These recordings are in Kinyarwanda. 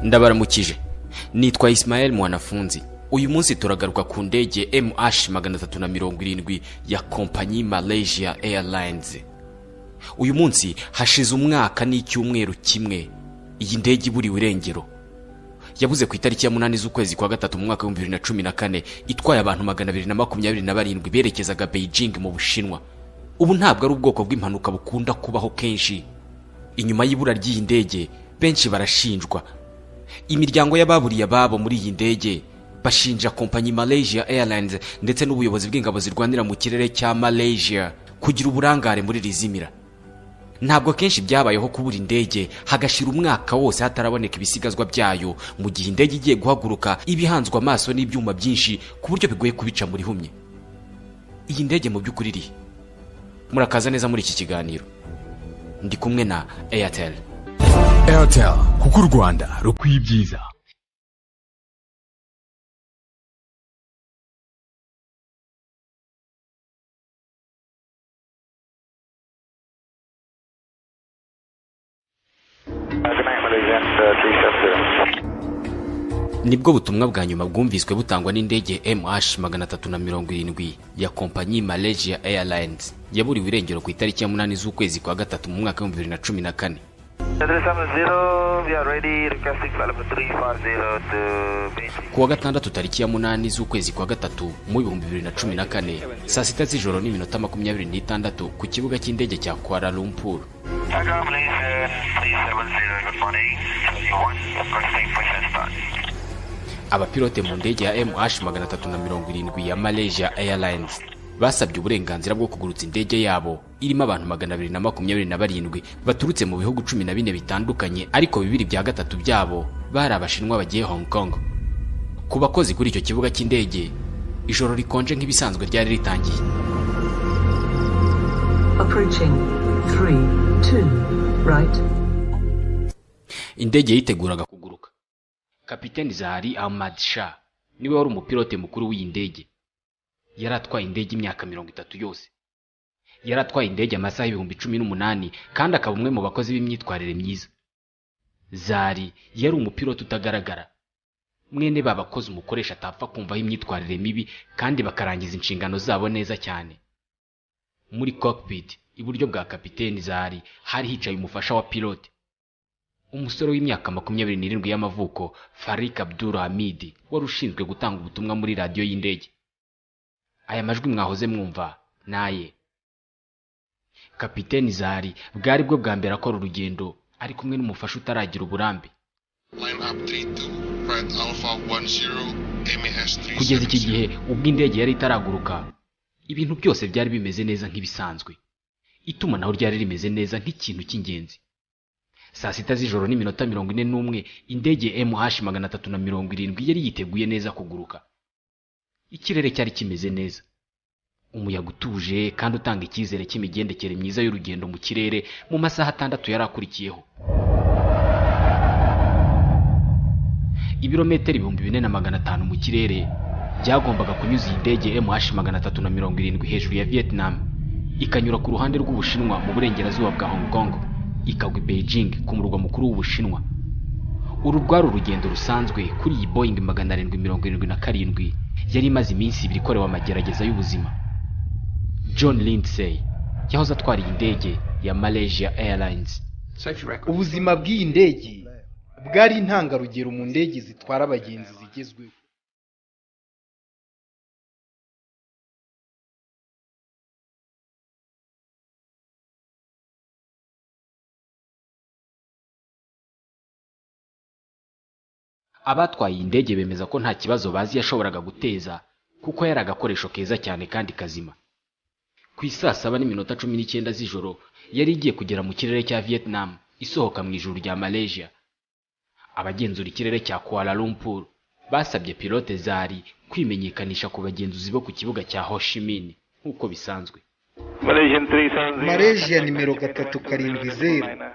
Ndabaramukije. Nitwa Ismael Mwanafunzi. Uyu munsi turagaruka ku ndege MH370 ya kompanyi Malaysia Airlines. Uyu munsi hashize umwaka n'icyumweru kimwe iyi ndege iburiwe irengero. Yabuze ku itariki ya 8 z'ukwezi kwa gatatu mu mwaka wa 2014 itwaye abantu 227 berekezaga Beijing mu Bushinwa. Ubu ntabwo ari ubwoko bw'impanuka bukunda kubaho kenshi. Inyuma y'ibura ry'iyi ndege benshi barashinjwa. Imiryango y'ababuriye ababo muri iyi ndege bashinja kompanyi Malaysia Airlines ndetse n'ubuyobozi bw'ingabo zirwanira mu kirere cya Malaysia kugira uburangare muri rizimira. Ntabwo kenshi byabayeho kubura indege hagashira umwaka wose hataraboneka ibisigazwa byayo mu gihe indege igiye guhaguruka ibihanzwe amaso n'ibyuma byinshi ku buryo bigoye kubica muri humye. Iyi ndege mu by'ukuri iri murakaza neza muri iki kiganiro. Ndi kumwe na Airtel. Airtel, kuko u Rwanda rukwiye ibyiza. Nibwo butumwa bwa nyuma bwumviswe butangwa n'indege MH370 ya kompanyi Malaysia Airlines yaburiwe irengero ku itariki ya 8 z'ukwezi kwa gatatu mu mwaka wa 2014. Kuwa gatandatu tariki ya 8 z'ukwezi kwa gatatu mu 2014 saa 6 z'ijoro n'iminota 26 ku kibuga cy'indege cya Kuala Lumpur. Abapilote mu ndege ya MH370 ya Malaysia Airlines basabye uburenganzira bwo kugurutsa indege yabo irimo abantu 227 baturutse mu bihugu 14 bitandukanye, ariko bibiri bya gatatu byabo bari abashinwa bagiye Hong Kong. Ku bakozi kuri icyo kibuga cy'indege ijoro rikonje nk'ibisanzwe ryari ritangiye. Approaching 3-2 right. Indege yiteguraga kuguruka. Kapiteni Zahari Ahmad Shah niwe wari umupilote mukuru w'iyi ndege. Yaratwaye indege imyaka 30 yose. Yaratwaye indege amasaha 18,000 kandi akaba umwe mu bakozi b'imyitwarire myiza. Zahari yari umupilote utagaragara. Mwene babakozi umukoresha atapfa kumvaho imyitwarire mibi kandi bakarangiza inshingano zabo neza cyane. Muri cockpit iburyo bwa Kapiteni Zahari hari hicaye umufasha wa pilote, umusore w'imyaka 27 y'amavuko, Farik Abdul Hamid, wari ushinzwe gutanga ubutumwa muri radio y'indege. Aya majwi mwahoze mwumva naye. Kapiteni Zahari bwari bwo bwa mbere akora urugendo ari kumwe n'umufasha utaragira uburambe. Kugeza iki gihe ubwo indege yari itaraguruka, ibintu byose byari bimeze neza nk'ibisanzwe. Itumanaho ryari rimeze neza nk'ikintu cy'ingenzi. Saa 6 z'ijoro n'iminota 41 indege MH370 yari yiteguye neza kuguruka. Ikirere cyari kimeze neza. Umuyaga utuje kandi utanga icyizere cy'imigendekere myiza y'urugendo mu kirere mu masaha 6 yari akurikiyeho. Ibirometero 4,500 mu kirere byagombaga kunyuza iyi ndege MH370 hejuru ya Vietnam, ikanyura ku ruhande rw'Ubushinwa mu burengerazuba bwa Hong Kong, ikagwa i Beijing ku murwa mukuru w'Ubushinwa. Uru rwari urugendo rusanzwe kuri iyi Boeing 777 yari imaze iminsi 2 ikorewe amagerageza y'ubuzima. John Lindsay yahoze atwara iyi ndege ya Malaysia Airlines. Ubuzima bw'iyi ndege bwari intangarugero mu ndege zitwara abagenzi zigezweho. Abatwaye iyi ndege bemeza ko nta kibazo bazi yashoboraga guteza kuko yari agakoresho keza cyane kandi kazima. Ku isaa 7:19 z'ijoro yari igiye kugera mu kirere cya Vietnam isohoka mu ijuru rya Malaysia. Abagenzura ikirere cya Kuala Lumpur basabye pilote Zahari kwimenyekanisha ku bagenzuzi bo ku kibuga cya Ho Chi Minh nk'uko bisanzwe. Malaysia nimero 370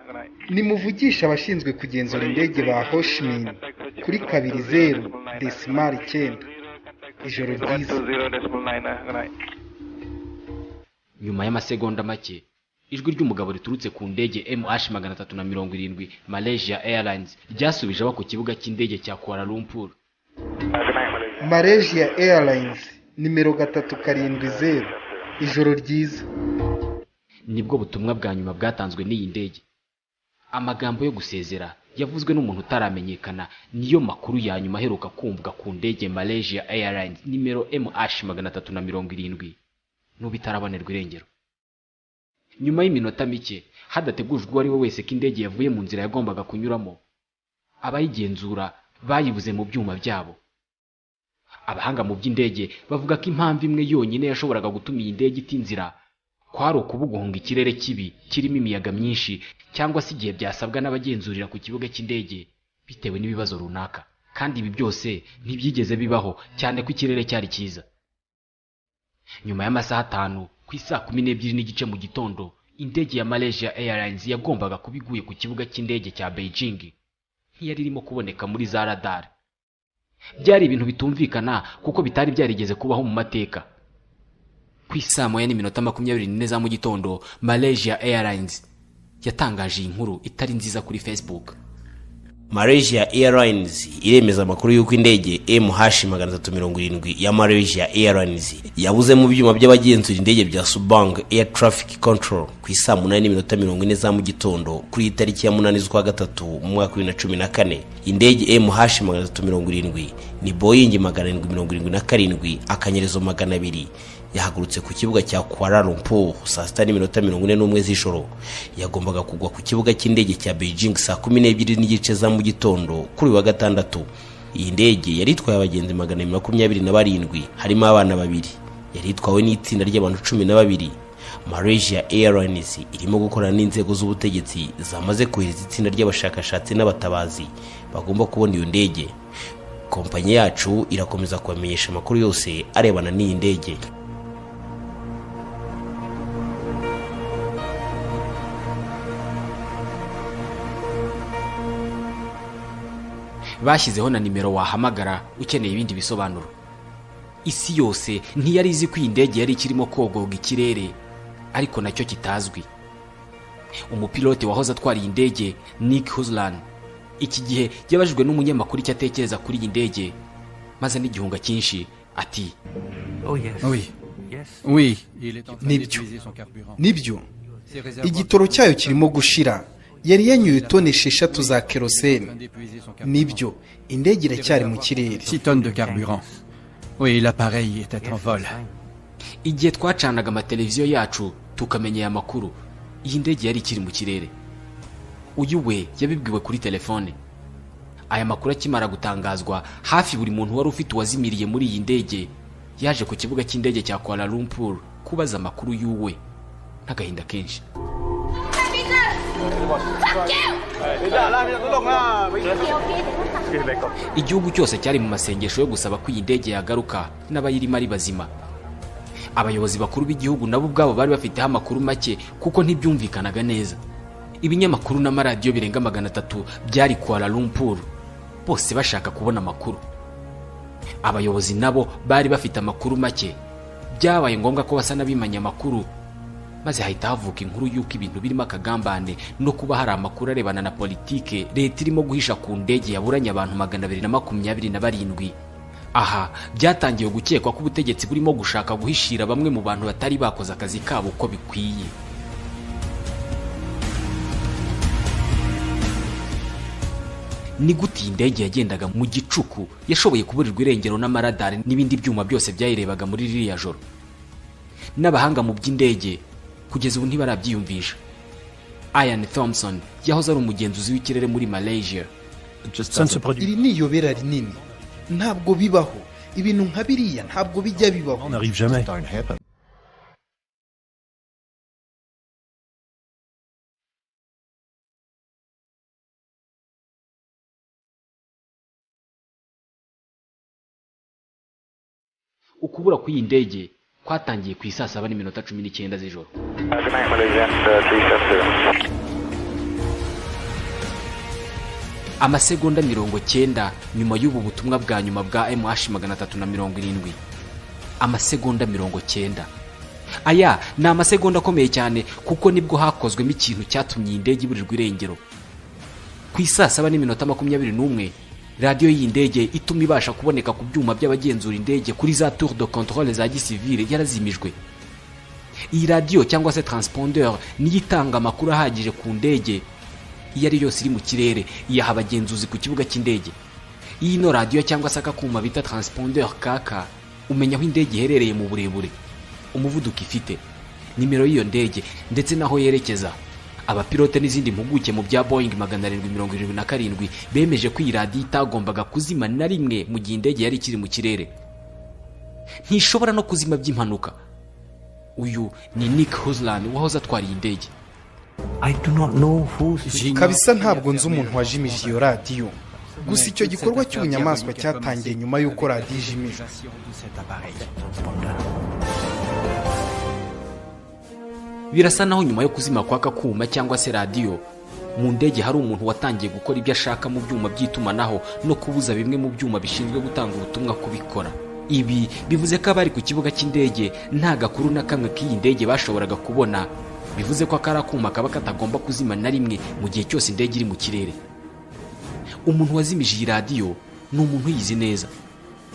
nimuvugisha abashinzwe kugenzura indege ba Ho Chi Minh kuri 20.9. Ijoro ryiza. Nyuma y'amasegonda make ijwi ry'umugabo riturutse ku ndege MH370 Malaysia Airlines ryasubije aba ku kibuga cy'indege cya Kuala Lumpur. Malaysia Airlines nimero 370 ijoro ryiza. Nibwo butumwa bwa nyuma bwatanzwe n'iyi ndege. Amagambo yo gusezera yavuzwe n'umuntu utaramenyekana niyo makuru ya nyuma aheruka kumvwa ku ndege Malaysia Airlines nimero MH370 n'ubitarabonerwa irengero. Nyuma y'iminota mike hadategujwe uwo ari we wese ko indege yavuye mu nzira yagombaga kunyuramo, abayigenzura bayibuze mu byuma byabo. Abahanga mu by'indege bavuga ko impamvu imwe yonyine yashoboraga gutuma iyi ndege itinzira kwari ukubuguhunga ikirere kibi kirimo imiyaga myinshi, cyangwa se igihe byasabwa n'abagenzurira ku kibuga cy'indege bitewe n'ibibazo runaka. Kandi ibi byose ntibyigeze bibaho cyane ko ikirere cyari cyiza. Nyuma y'amasaha 5 ku isaa 12:15 mu gitondo, indege ya Malaysia Airlines yagombaga kubiguye ku kibuga cy'indege cya Beijing. Ntiyari irimo kuboneka muri za radar. Byari ibintu bitumvikana kuko bitari byarigeze kubaho mu mateka. Ku isaa 1:24 za mu gitondo, Malaysia Airlines yatangaje inkuru itari nziza kuri Facebook. Malaysia Airlines iremeza amakuru y'uko indege MH370 ya Malaysia Airlines yabuze mu byuma by'abagenzura indege bya Subang Air Traffic Control ku isaa 8:40 za mu gitondo kuri itariki ya 8 z'ukwa gatatu mu mwaka wa 2014. Indege MH370 ni Boeing 777 akanyerezo 200 yahagurutse ku kibuga cya Kuala Lumpur saa 6:41 z'ijoro. Yagombaga kugwa ku kibuga cy'indege cya Beijing saa 12:30 za mu gitondo kuri wa gatandatu. Iyi ndege yari itwaye abagenzi 127 harimo abana 2. Yari itwawe n'itsinda ry'abantu 12. Malaysia Airlines irimo gukorana n'inzego z'ubutegetsi zamaze kohereza itsinda ry'abashakashatsi n'abatabazi bagomba kubona iyo ndege. Kompanyi yacu irakomeza kubamenyesha amakuru yose arebana n'iyi ndege. Bashyizeho na nimero wahamagara ukeneye ibindi bisobanuro. Isi yose ntiyari izi ko indege yari kirimo kogoga ikirere, ariko nacyo kitazwi. Umupilote wahoze atwara iyi ndege, Nick Huslan, iki gihe yabajijwe n'umunyamakuru icyo atekereza kuri iyi ndege, maze n'igihunga cyinshi ati: Oui, nibyo igitoro cyayo kirimo gushira. Yari yanyoye toni 6 za kerosene. Nibyo indege iracyari mu kirere. 6 tonnes de carburant. Oui, l'appareil était en vol. Igihe twacanaga amateleviziyo yacu tukamenya aya makuru, iyi ndege yari ikiri mu kirere. Uyu we yabibwiwe kuri telefone. Aya makuru akimara gutangazwa, hafi buri muntu wari ufite uwazimiriye muri iyi ndege yaje ku kibuga cy'indege cya Kuala Lumpur kubaza amakuru y'uwe n'agahinda kenshi. Igihugu cyose cyari mu masengesho yo gusaba ko iyi ndege yagaruka n'abayirimo ari bazima. Abayobozi bakuru b'igihugu nabo ubwabo bari bafiteho amakuru make kuko ntibyumvikanaga neza. Ibinyamakuru n'amaradiyo birenga 300 byari Kuala Lumpur, bose bashaka kubona amakuru. Abayobozi nabo bari bafite amakuru make. Byabaye ngombwa ko basa n'abimanya amakuru, maze hahita havuka inkuru y'uko ibintu birimo akagambane no kuba hari amakuru arebana na politike leta irimo guhisha ku ndege yaburanye abantu 227. Aha byatangiye gukekwa ko ubutegetsi burimo gushaka guhishira bamwe mu bantu batari bakoze akazi kabo uko bikwiye. Ni gute indege yagendaga mu gicuku yashoboye kuburirwa irengero n'amaradari n'ibindi byuma byose byayirebaga muri ririya joro? N'abahanga mu by'indege kugeza ubu ntibarabyiyumvisha. Ian Thompson yahoze ari umugenzuzi w'ikirere muri Malaysia. Iri ni iyobera rinini. Ntabwo bibaho. Ibintu nka biriya ntabwo bijya bibaho. On n'arrive jamais. Ukubura kw'iyi ndege kwatangiye ku isaa 7:19 z'ijoro. Amasegonda 90 nyuma y'ubu butumwa bwa nyuma bwa MH370. Amasegonda 90 aya ni amasegonda akomeye cyane kuko nibwo hakozwemo ikintu cyatumye iyi ndege iburirwa irengero. Ku isaa 7:21 radiyo y'iyi ndege ituma ibasha kuboneka ku byuma by'abagenzura indege kuri za tour de contrôle za gisivile yarazimijwe. Iyi radiyo cyangwa se transpondeur niyo itanga amakuru ahagije ku ndege iyo ari yose iri mu kirere, iyaha abagenzuzi ku kibuga cy'indege. Iyi no radiyo cyangwa se akakuma bita transpondeur kaka umenya aho indege iherereye mu burebure, umuvuduko ifite, nimero y'iyo ndege ndetse naho yerekeza. Abapilote n'izindi mpuguke mu bya Boeing 777 bemeje ko iyi radiyo itagombaga kuzima na rimwe mu gihe indege yari ikiri mu kirere. Ntishobora no kuzima by'impanuka. Uyu ni Nick Husland wahoze atwara iyi ndege. Kabisa ntabwo nzi umuntu wajimije iyo radiyo. Gusa icyo gikorwa cy'ubunyamaswa cyatangiye nyuma y'uko radiyo ijimijwe. Birasa naho nyuma yo kuzima kwaka kuma cyangwa se radiyo mu ndege hari umuntu watangiye gukora ibyo ashaka mu byuma by'itumanaho no kubuza bimwe mu byuma bishinzwe gutanga ubutumwa kubikora. Ibi bivuze ko abari ku kibuga cy'indege nta gakuru na kamwe k'iyi ndege bashoboraga kubona. Bivuze ko akara kuma kaba katagomba kuzima na rimwe mu gihe cyose indege iri mu kirere. Umuntu wazimije iyi radiyo ni umuntu yizi neza,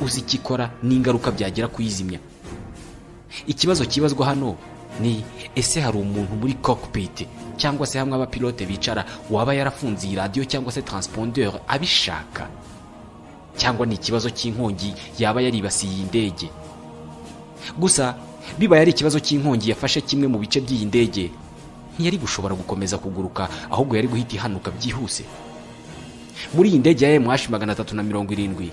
uzi ikikora n'ingaruka byagira kuyizimya. Ikibazo kibazwa hano ni ese hari umuntu muri cockpit cyangwa se hamwe abapilote bicara waba yarafunze iyi radiyo cyangwa se transpondeur abishaka, cyangwa ni ikibazo cy'inkongi yaba yaribasiye iyi ndege. Gusa biba yari ikibazo cy'inkongi yafashe kimwe mu bice by'iyi ndege ntiyari gushobora gukomeza kuguruka, ahubwo yari guhita ihanuka byihuse. Muri iyi ndege ya MH370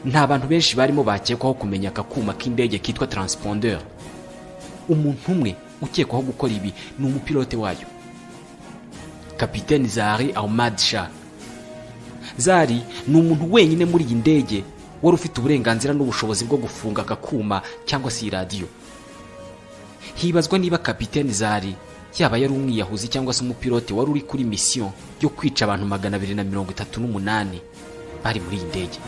nta bantu benshi barimo bakekwaho kumenya akakuma k'indege kitwa transpondeur. Umuntu umwe ukekwaho gukora ibi ni umupilote wayo, Kapiteni Zari Ahmad Shah. Zari ni umuntu wenyine muri iyi ndege wari ufite uburenganzira n'ubushobozi bwo gufunga akakuma cyangwa se radiyo. Hibazwa niba Kapiteni Zari yaba yari umwiyahuzi cyangwa se umupilote wari uri kuri mission yo kwica abantu 238 bari muri iyi ndege.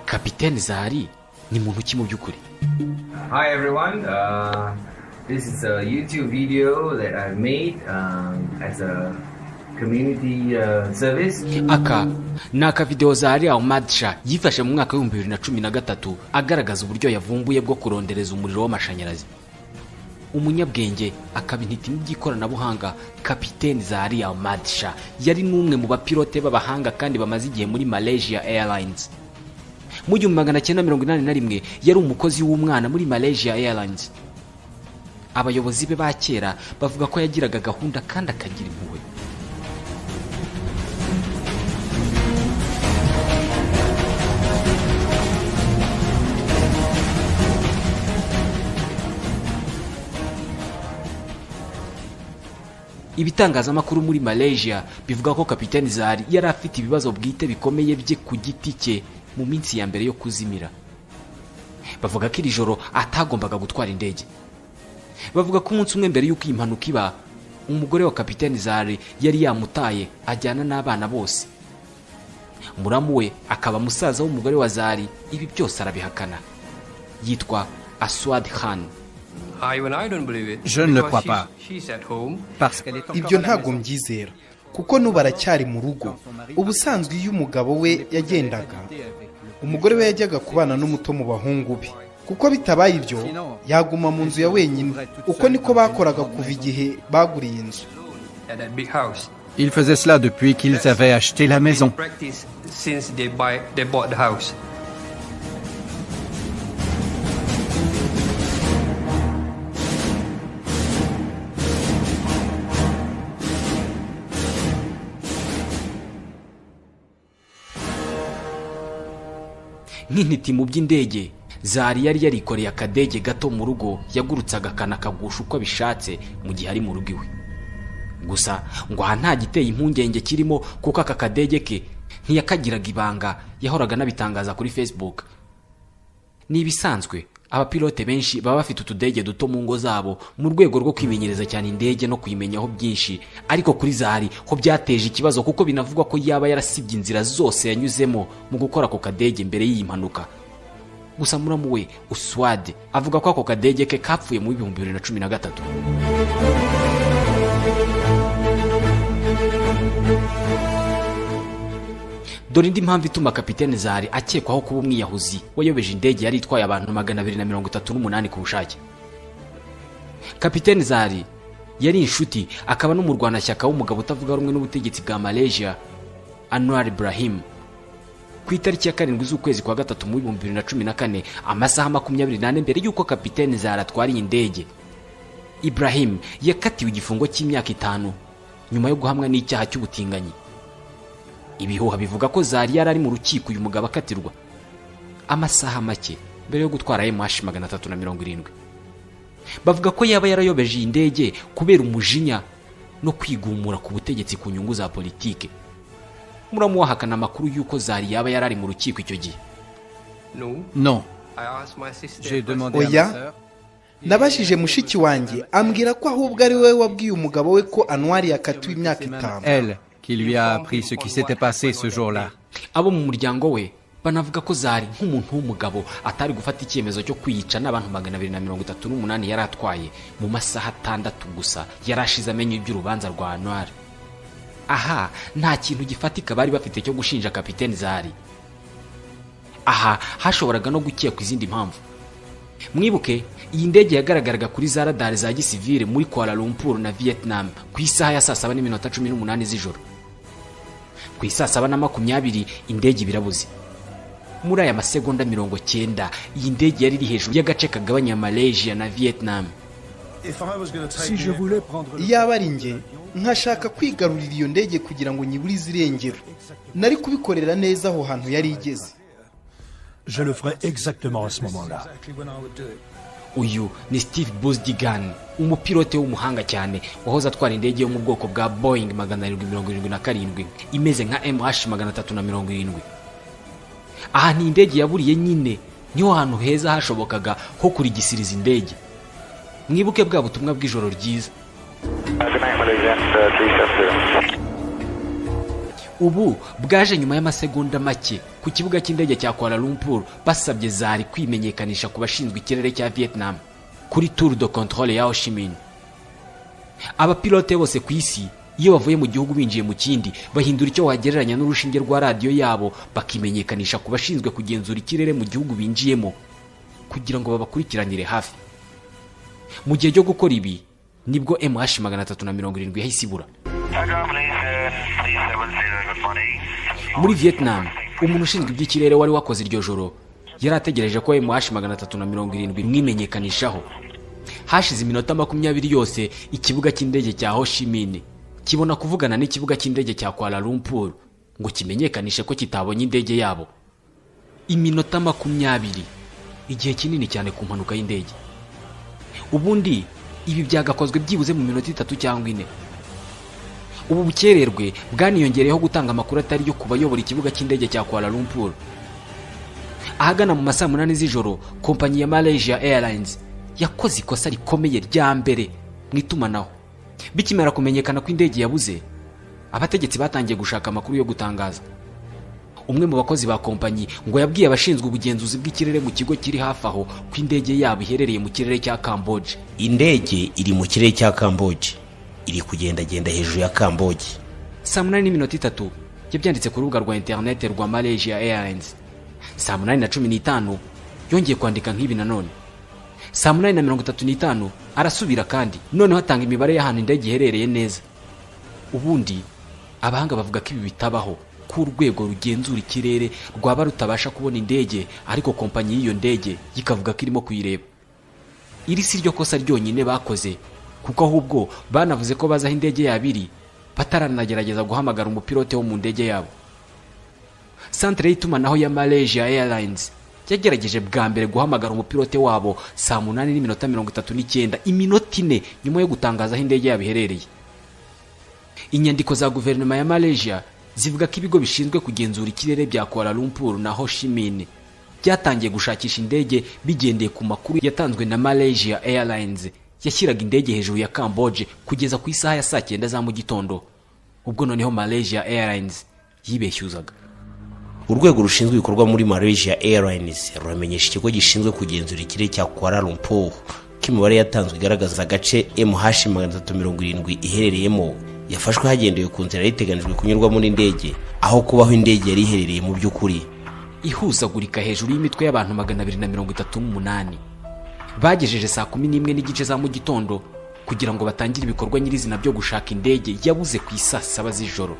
Kapiteni Zari ni muntu ki mu by'ukuri? Hi everyone, this is a YouTube video that I made as a community service. Aka ni akavideo Zari Ahmad Shah yifashe mu mwaka wa 2013 agaragaza uburyo yavumbuye bwo kurondereza umuriro w'amashanyarazi. Umunyabwenge akaba intiti by'ikoranabuhanga Kapiteni Zari Ahmad Shah yari n'umwe mu bapilote b'abahanga kandi bamaze igihe muri Malaysia Airlines. Mu 1981 yari umukozi w'umwana muri Malaysia Airlines. Abayobozi be ba kera bavuga ko yagiraga gahunda kandi akagira impuhwe. Ibitangazamakuru muri Malaysia bivuga ko Kapiteni Zari yari afite ibibazo bwite bikomeye bye ku giti cye mu minsi ya mbere yo kuzimira. Bavuga ko iri joro atagombaga gutwara indege. Bavuga ko umunsi umwe mbere y'uko impanuka iba, umugore wa Kapiteni Zari yari yamutaye ajyana n'abana bose. Muramu we akaba musaza w'umugore wa Zari ibi byose arabihakana. Yitwa Aswad Khan. Je ne le crois pas. Ibyo ntabwo mbyizera kuko n'ubu aracyari mu rugo. Ubusanzwe iyo umugabo we yagendaga, umugore we yajyaga kubana n'umuto mu bahungu be, kuko bitabaye ibyo yaguma mu nzu ya wenyine. Uko niko bakoraga kuva igihe baguriye inzu. Ils faisaient cela depuis qu'ils avaient acheté la maison. Nk'intiti mu by'indege, Zari yari yarikoreye akadege gato mu rugo yagurutsaga kanakagusha uko bishatse mu gihe ari mu rugo iwe. Gusa ngo aha nta giteye impungenge kirimo kuko aka kadege ke ntiyakagiraga ibanga, yahoraga nabitangaza kuri Facebook. Ni ibisanzwe abapilote benshi baba bafite utudege duto mu ngo zabo mu rwego rwo kwimenyereza cyane indege no kuyimenyaho byinshi, ariko kuri Zari ho byateje ikibazo kuko binavugwa ko yaba yarasibye inzira zose yanyuzemo mu gukora ako kadege mbere y'iyi mpanuka. gusa muramu we Uswad avuga ko ako kadege ke kapfuye mu 2013. Dore indi mpamvu ituma Kapiteni Zari akekwaho kuba umwiyahuzi wayobeje indege yari itwaye abantu 238 ku bushake. Kapiteni Zari yari inshuti akaba n'umurwanashyaka w'umugabo utavuga rumwe n'ubutegetsi bwa Malaysia, Anwar Ibrahim. Ku itariki ya 7 z'ukwezi kwa gatatu mu 2014, amasaha 24 mbere y'uko Kapiteni Zari atwariye indege, Ibrahim yakatiwe igifungo cy'imyaka 5 nyuma yo guhamwa n'icyaha cy'ubutinganyi. Ibihuha bivuga ko Zari yari ari mu rukiko uyu mugabo akatirwa amasaha make mbere yo gutwara MH370. Bavuga ko yaba yarayobeje indege kubera umujinya no kwigumura ku butegetsi ku nyungu za politike. Muramu wahakana amakuru y'uko Zari yaba yarari mu rukiko icyo gihe. Non. J'ai demandé à ma Oya, sœur. nabashije mushiki wanjye ambwira ko ahubwo ari we wabwiye umugabo we ko Anwar yakatiwe imyaka 5. Elle qui lui a appris ce qui s'était passé ce jour-là. Abo mu muryango we banavuga ko Zari nk'umuntu w'umugabo atari gufata icyemezo cyo kwiyica n'abantu 238 yari atwaye mu masaha 6 gusa yarashize amenye iby'urubanza rwa Anwar. Aha nta kintu gifatika bari bafite cyo gushinja Kapiteni Zari. Aha hashoboraga no gukekwa izindi mpamvu. Mwibuke iyi ndege yagaragaraga kuri za radar za gisivile muri Kuala Lumpur na Vietnam ku isaha ya 7:18 z'ijoro. Ku isaha 7:20 indege birabuze. Muri aya masegonda 90 iyi ndege yari iri hejuru y'agace kagabanya Malaysia na Vietnam. Si je voulais prendre Iyaba ari njye nkashaka kwigarurira iyo ndege kugira ngo nyiburize irengero, nari kubikorera neza aho hantu yari igeze. je le ferais exactement à ce moment-là. Uyu ni Steve Buzdigan, umupilote w'umuhanga cyane wahoze atwara indege yo mu bwoko bwa Boeing 777 imeze nka MH370. Aha ni indege yaburiye nyine, niho hantu heza hashobokaga ho kurigisiriza indege. Mwibuke bwa butumwa bw'ijoro ryiza. Ubu bwaje nyuma y'amasegonda make ku kibuga cy'indege cya Kuala Lumpur basabye Zari kwimenyekanisha ku bashinzwe ikirere cya Vietnam kuri Tour de Contrôle ya Ho Chi Minh. Abapilote bose ku isi iyo bavuye mu gihugu binjiye mu kindi bahindura icyo wagereranya n'urushinge rwa radio yabo bakimenyekanisha ku bashinzwe kugenzura ikirere mu gihugu binjiyemo kugira ngo babakurikiranire hafi. Mu gihe cyo gukora ibi nibwo MH370 yahise ibura. Muri Vietnam umuntu ushinzwe iby'ikirere wari wakoze iryo joro yari ategereje ko MH370 mwimenyekanishaho. Hashize iminota 20 yose ikibuga cy'indege cya Ho Chi Minh kibona kuvugana n'ikibuga cy'indege cya Kuala Lumpur ngo kimenyekanishe ko kitabonye indege yabo. Iminota 20, igihe kinini cyane ku mpanuka y'indege. Ubundi ibi byagakozwe byibuze mu minota 3 cyangwa 4. Ubu bukererwe bwaniyongereyeho gutanga amakuru atari yo kubayobora ikibuga cy'indege cya Kuala Lumpur. Ahagana mu masaha 8 z'ijoro, kompanyi ya Malaysia Airlines yakoze ikosa rikomeye rya mbere mu itumanaho. Bikimera kumenyekana ko indege yabuze, abategetsi batangiye gushaka amakuru yo gutangaza. Umwe mu bakozi ba kompanyi ngo yabwiye abashinzwe ubugenzuzi bw'ikirere mu kigo kiri hafi aho ko indege yabo iherereye mu kirere cya Cambodia. Indege iri mu kirere cya Cambodia, iri kugendagenda hejuru ya Cambodia. Saa 8:3 yabyanditse ku rubuga rwa internet rwa Malaysia Airlines. Saa 8:15 yongeye kwandika nk'ibi nanone. Saa 8:35 arasubira kandi noneho atanga imibare y'ahantu indege iherereye neza. Ubundi abahanga bavuga ko ibi bitabaho ku rwego rugenzura ikirere rwaba rutabasha kubona indege ariko kompanyi y'iyo ndege yikavuga ko irimo kuyireba. Iri si ryo kosa ryonyine bakoze kuko ahubwo banavuze ko bazaho indege yabiri bataranagerageza guhamagara umupilote wo mu ndege yabo. Centre y'itumanaho ya Malaysia Airlines yagerageje bwa mbere guhamagara umupilote wabo saa 8:39 iminota 4 nyuma yo gutangaza aho indege yabo iherereye. Inyandiko za guverinoma ya Malaysia zivuga ko ibigo bishinzwe kugenzura ikirere bya Kuala Lumpur na Ho Chi Minh byatangiye gushakisha indege bigendeye ku makuru yatanzwe na Malaysia Airlines yashyiraga indege hejuru ya Cambodia kugeza ku isaha ya saa 9 za mu gitondo. Ubwo noneho Malaysia Airlines yibeshyuzaga. urwego rushinzwe ibikorwa muri Malaysia Airlines ruramenyesha ikigo gishinzwe kugenzura ikirere cya Kuala Lumpur ko imibare yatanzwe igaragaza agace MH370 iherereyemo yafashwe hagendewe ku nzira yiteganijwe kunyurwamo n'indege aho kubaho indege yari iherereye mu by'ukuri. Ihuzagurika hejuru y'imitwe y'abantu 238 bagejeje saa 11:15 za mu gitondo kugira ngo batangire ibikorwa nyirizina byo gushaka indege yabuze ku isaa 7 z'ijoro.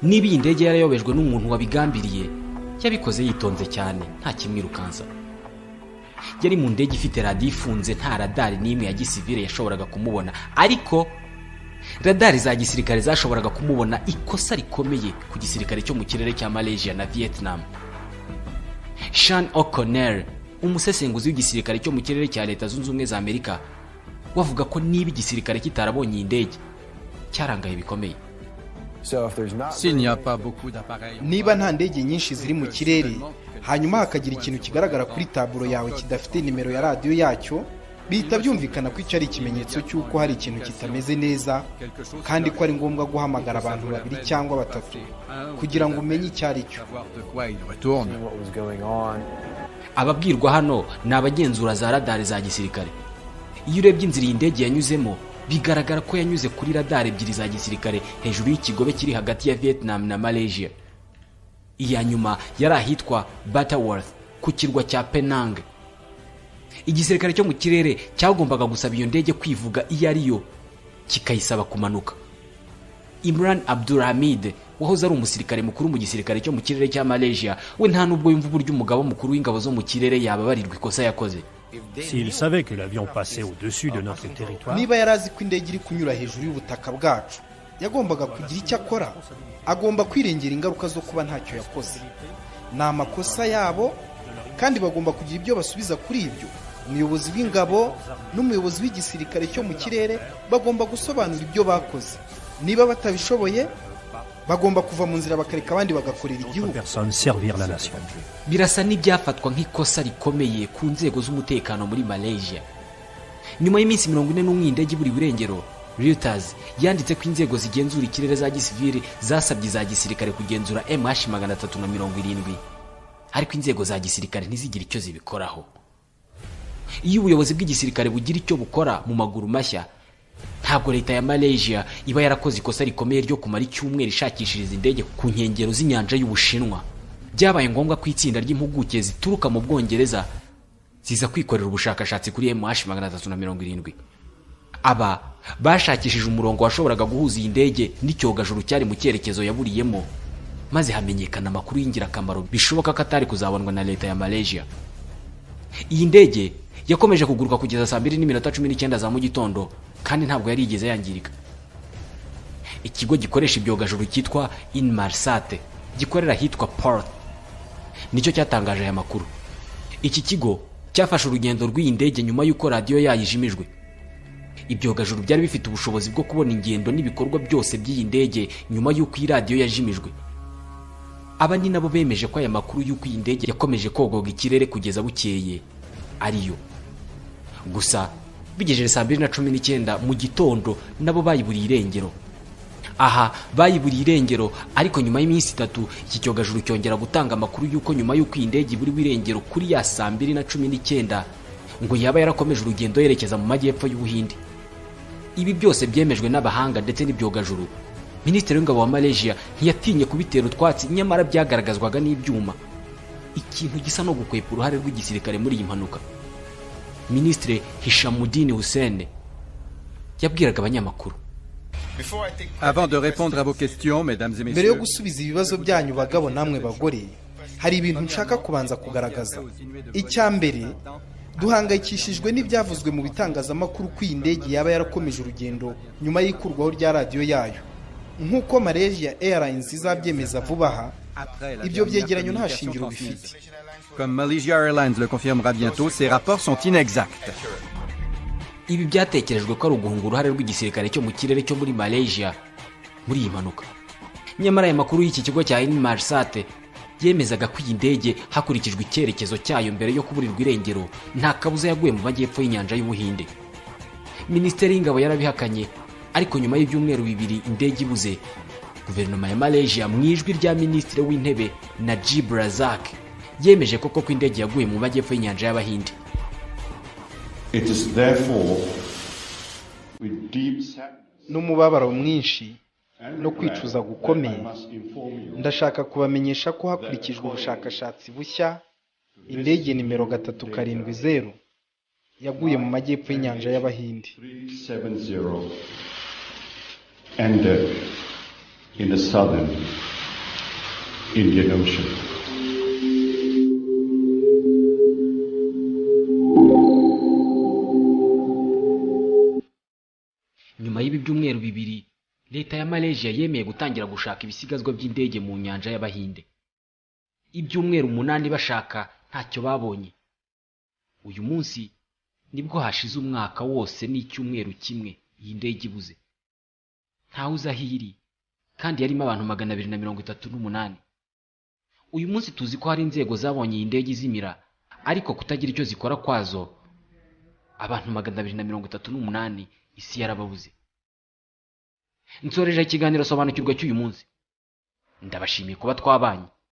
Niba iyi ndege yarayobejwe n'umuntu wabigambiriye, yabikoze yitonze cyane nta kimwirukanza. Yari mu ndege ifite radiyo ifunze, nta radari n'imwe ya gisivile yashoboraga kumubona, ariko radari za gisirikare zashoboraga kumubona, ikosa rikomeye ku gisirikare cyo mu kirere cya Malaysia na Vietnam. Sean O'Connell, umusesenguzi w'igisirikare cyo mu kirere cya Leta Zunze Ubumwe za Amerika, wavuga ko niba igisirikare kitarabonye iyi ndege cyarangaye bikomeye. S'il n'y a pas beaucoup d'appareils, niba nta ndege nyinshi ziri mu kirere hanyuma hakagira ikintu kigaragara kuri taburo yawe kidafite nimero ya radiyo yacyo, bihita byumvikana ko icyo ari ikimenyetso cy'uko hari ikintu kitameze neza, kandi ko ari ngombwa guhamagara abantu 2 cyangwa 3 kugira ngo umenye icyo ari cyo. savoir de quoi il retourne. Ababwirwa hano ni abagenzura za radari za gisirikare. Iyo urebye inzira iyi ndege yanyuzemo, bigaragara ko yanyuze kuri radari 2 za gisirikare hejuru y'ikigobe kiri hagati ya Vietnam na Malaysia. Iya nyuma yari ahitwa Butterworth ku kirwa cya Penang. Igisirikare cyo mu kirere cyagombaga gusaba iyo ndege kwivuga iyo ariyo, kikayisaba kumanuka. Imran Abdulhamid, wahoze ari umusirikare mukuru mu gisirikare cyo mu kirere cya Malaysia, we nta nubwo yumva uburyo umugabo mukuru w'ingabo zo mu kirere yababarirwa ikosa yakoze. S'il savait que l'avion passait au-dessus de notre territoire, Niba yarazi ko indege iri kunyura hejuru y'ubutaka bwacu, yagombaga kugira icyo akora. Agomba kwirengera ingaruka zo kuba ntacyo yakoze. Ni amakosa yabo, kandi bagomba kugira ibyo basubiza kuri ibyo. Umuyobozi w'ingabo n'umuyobozi w'igisirikare cyo mu kirere bagomba gusobanura ibyo bakoze. Niba batabishoboye, bagomba kuva mu nzira bakareka abandi bagakorera igihugu. personne servir la nation. Birasa n'ibyafatwa nk'ikosa rikomeye ku nzego z'umutekano muri Malaysia. Nyuma y'iminsi 41 indege buri burengero, Reuters yanditse ko inzego zigenzura ikirere za gisivili zasabye za gisirikare kugenzura MH370, ariko inzego za gisirikare ntizigira icyo zibikoraho. Iyo ubuyobozi bw'igisirikare bugira icyo bukora mu maguru mashya, ntabwo leta ya Malaysia iba yarakoze ikosa rikomeye ryo kumara icyumweru ishakishiriza indege ku nkengero z'inyanja y'Ubushinwa. Byabaye ngombwa ko itsinda ry'impuguke zituruka mu Bwongereza ziza kwikorera ubushakashatsi kuri MH370. Aba bashakishije umurongo washoboraga guhuza iyi ndege n'icyogajuru cyari mu cyerekezo yaburiyemo, maze hamenyekana amakuru y'ingirakamaro bishoboka ko atari kuzabonwa na leta ya Malaysia. Iyi ndege yakomeje kuguruka kugeza saa 2:19 za mu gitondo, kandi ntabwo yari igeze yangirika. Ikigo gikoresha ibyogajuru cyitwa Inmarsat gikorera hitwa Perth nicyo cyatangaje aya makuru. Iki kigo cyafashe urugendo rw'iyi ndege nyuma y'uko radiyo yayijimijwe. Ibyogajuru byari bifite ubushobozi bwo kubona ingendo n'ibikorwa byose by'iyi ndege nyuma y'uko iyi radiyo yajimijwe. Aba ni nabo bemeje ko aya makuru y'uko iyi ndege yakomeje kogoga ikirere kugeza bukeye ariyo. Gusa bigejeje saa 2:19 mu gitondo nabo bayiburiye irengero. Aha bayiburiye irengero, ariko nyuma y'iminsi 3 iki cyogajuru cyongera gutanga amakuru y'uko nyuma y'uko iyi ndege iburi irengero kuri ya saa 2:19 ngo yaba yarakomeje urugendo yerekeza mu majyepfo y'Ubuhinde. Ibi byose byemejwe n'abahanga ndetse n'ibyogajuru. Minisitiri w'ingabo wa Malaysia ntiyatinye kubitera utwatsi, nyamara byagaragazwaga n'ibyuma. Ikintu gisa no gukwepa uruhare rw'igisirikare muri iyi mpanuka. Minisitiri Hishamuddin Hussein yabwiraga abanyamakuru: Avant de répondre à vos questions, mesdames et Mbere yo messieurs, gusubiza ibibazo byanyu bagabo namwe bagore, hari ibintu nshaka kubanza kugaragaza. Icya mbere, duhangayikishijwe n'ibyavuzwe mu bitangazamakuru ko iyi ndege yaba yarakomeje urugendo nyuma y'ikurwaho rya radiyo yayo. Nk'uko Malaysia Airlines izabyemeza vuba aha, après la ibyo dernière byegeranyo nta communication shingiro transmise, bifite. comme Malaysia Airlines le confirmera bientôt, ces rapports sont inexacts. Ibi byatekerejwe ko ari uguhunga uruhare rw'igisirikare cyo mu kirere cyo muri Malaysia muri iyi mpanuka. Nyamara aya makuru y'iki kigo cya Inmarsat yemezaga ko iyi ndege hakurikijwe icyerekezo cyayo mbere yo kuburirwa irengero nta kabuza yaguye mu majyepfo y'inyanja y'Ubuhinde. Minisiteri y'ingabo yarabihakanye, ariko nyuma y'ibyumweru 2 indege ibuze, guverinoma ya Malaysia mu ijwi rya minisitiri w'intebe Najib Razak yemeje koko ko indege yaguye mu majyepfo y'inyanja y'Abahinde. It is therefore with deep sadness n'umubabaro mwinshi no kwicuza gukomeye ndashaka kubamenyesha ko hakurikijwe ubushakashatsi bushya indege nimero 370 yaguye mu majyepfo y'inyanja y'Abahinde. 370 ended in the southern Indian Ocean. Nyuma y'ibi byumweru bibiri, leta ya Malaysia yemeye gutangira gushaka ibisigazwa by'indege mu nyanja y'Abahinde. Ibyumweru 8 bashaka ntacyo babonye. Uyu munsi nibwo hashize umwaka wose n'icyumweru kimwe iyi ndege ibuze. Ntawe uzi aho iri kandi yarimo abantu 238. Uyu munsi tuzi ko hari inzego zabonye iyi ndege izimira, ariko kutagira icyo zikora kwazo abantu 238 isi yarababuze. Nsoreje ikiganiro sobanukirwa cy'uyu munsi. Ndabashimiye kuba twabanye.